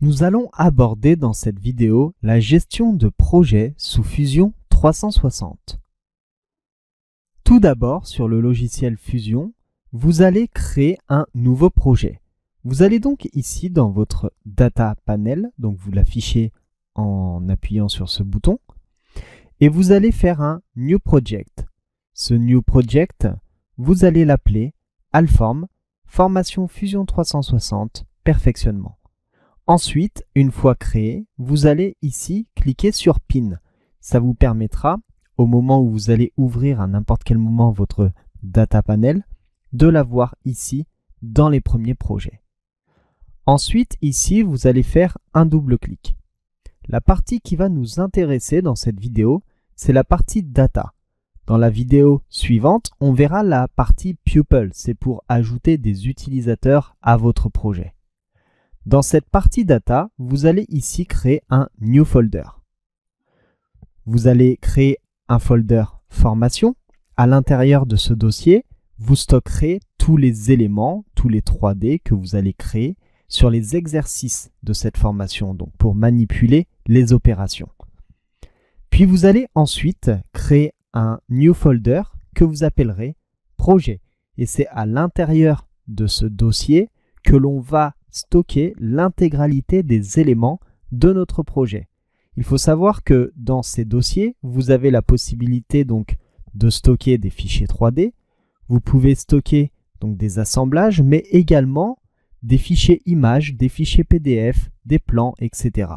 Nous allons aborder dans cette vidéo la gestion de projets sous Fusion 360. Tout d'abord, sur le logiciel Fusion, vous allez créer un nouveau projet. Vous allez donc ici dans votre Data Panel, donc vous l'affichez en appuyant sur ce bouton, et vous allez faire un New Project. Ce New Project, vous allez l'appeler Alform, Formation Fusion 360, Perfectionnement. Ensuite, une fois créé, vous allez ici cliquer sur Pin. Ça vous permettra, au moment où vous allez ouvrir à n'importe quel moment votre Data Panel, de l'avoir ici dans les premiers projets. Ensuite, ici, vous allez faire un double clic. La partie qui va nous intéresser dans cette vidéo, c'est la partie Data. Dans la vidéo suivante, on verra la partie Pupil, c'est pour ajouter des utilisateurs à votre projet. Dans cette partie Data, vous allez ici créer un New Folder. Vous allez créer un folder Formation. À l'intérieur de ce dossier, vous stockerez tous les éléments, tous les 3D que vous allez créer sur les exercices de cette formation, donc pour manipuler les opérations. Puis vous allez ensuite créer un New Folder que vous appellerez Projet. Et c'est à l'intérieur de ce dossier que l'on va stocker l'intégralité des éléments de notre projet. Il faut savoir que dans ces dossiers, vous avez la possibilité donc de stocker des fichiers 3D. Vous pouvez stocker donc des assemblages, mais également des fichiers images, des fichiers PDF, des plans, etc.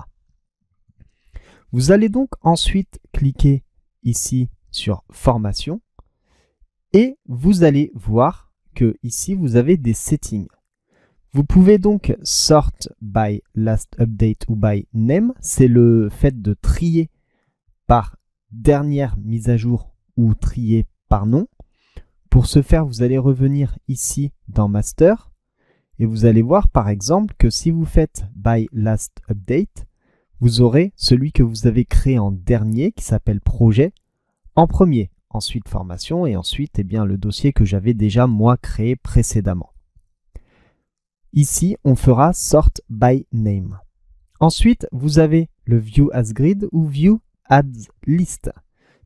Vous allez donc ensuite cliquer ici sur Formation et vous allez voir que ici vous avez des settings. Vous pouvez donc sort by last update ou by name, c'est le fait de trier par dernière mise à jour ou trier par nom. Pour ce faire, vous allez revenir ici dans Master et vous allez voir par exemple que si vous faites by last update, vous aurez celui que vous avez créé en dernier qui s'appelle projet en premier, ensuite formation et ensuite le dossier que j'avais déjà moi créé précédemment. Ici, on fera sort by name. Ensuite, vous avez le view as grid ou view as list.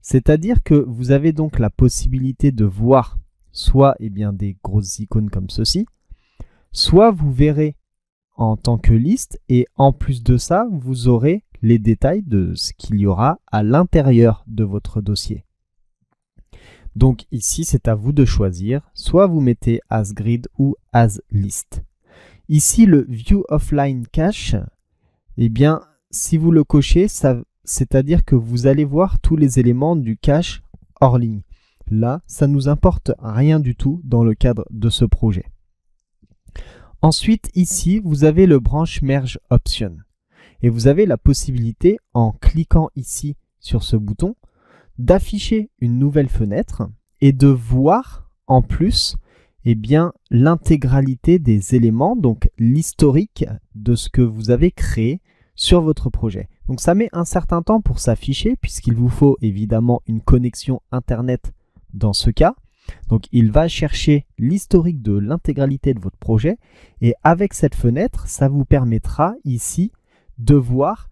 C'est-à-dire que vous avez donc la possibilité de voir soit des grosses icônes comme ceci, soit vous verrez en tant que liste et en plus de ça, vous aurez les détails de ce qu'il y aura à l'intérieur de votre dossier. Donc ici, c'est à vous de choisir, soit vous mettez as grid ou as list. Ici, le View Offline Cache, si vous le cochez, c'est-à-dire que vous allez voir tous les éléments du cache hors ligne. Là, ça ne nous importe rien du tout dans le cadre de ce projet. Ensuite, ici, vous avez le Branch Merge Option. Et vous avez la possibilité, en cliquant ici sur ce bouton, d'afficher une nouvelle fenêtre et de voir en plus l'intégralité des éléments, donc l'historique de ce que vous avez créé sur votre projet. Donc ça met un certain temps pour s'afficher puisqu'il vous faut évidemment une connexion internet dans ce cas. Donc il va chercher l'historique de l'intégralité de votre projet et avec cette fenêtre, ça vous permettra ici de voir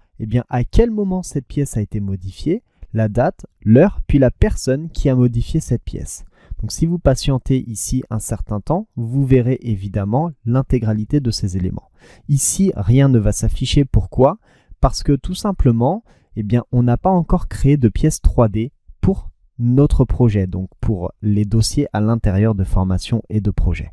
à quel moment cette pièce a été modifiée, la date, l'heure, puis la personne qui a modifié cette pièce. Donc si vous patientez ici un certain temps, vous verrez évidemment l'intégralité de ces éléments. Ici, rien ne va s'afficher. Pourquoi? Parce que tout simplement, on n'a pas encore créé de pièces 3D pour notre projet, donc pour les dossiers à l'intérieur de formation et de projet.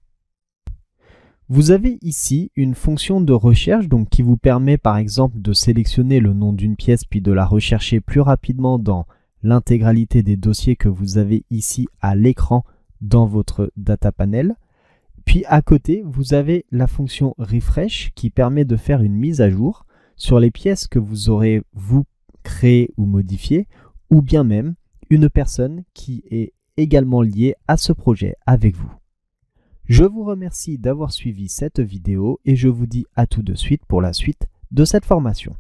Vous avez ici une fonction de recherche qui vous permet par exemple de sélectionner le nom d'une pièce puis de la rechercher plus rapidement dans l'intégralité des dossiers que vous avez ici à l'écran dans votre Data Panel. Puis à côté, vous avez la fonction Refresh qui permet de faire une mise à jour sur les pièces que vous aurez créées ou modifiées ou bien même une personne qui est également liée à ce projet avec vous. Je vous remercie d'avoir suivi cette vidéo et je vous dis à tout de suite pour la suite de cette formation.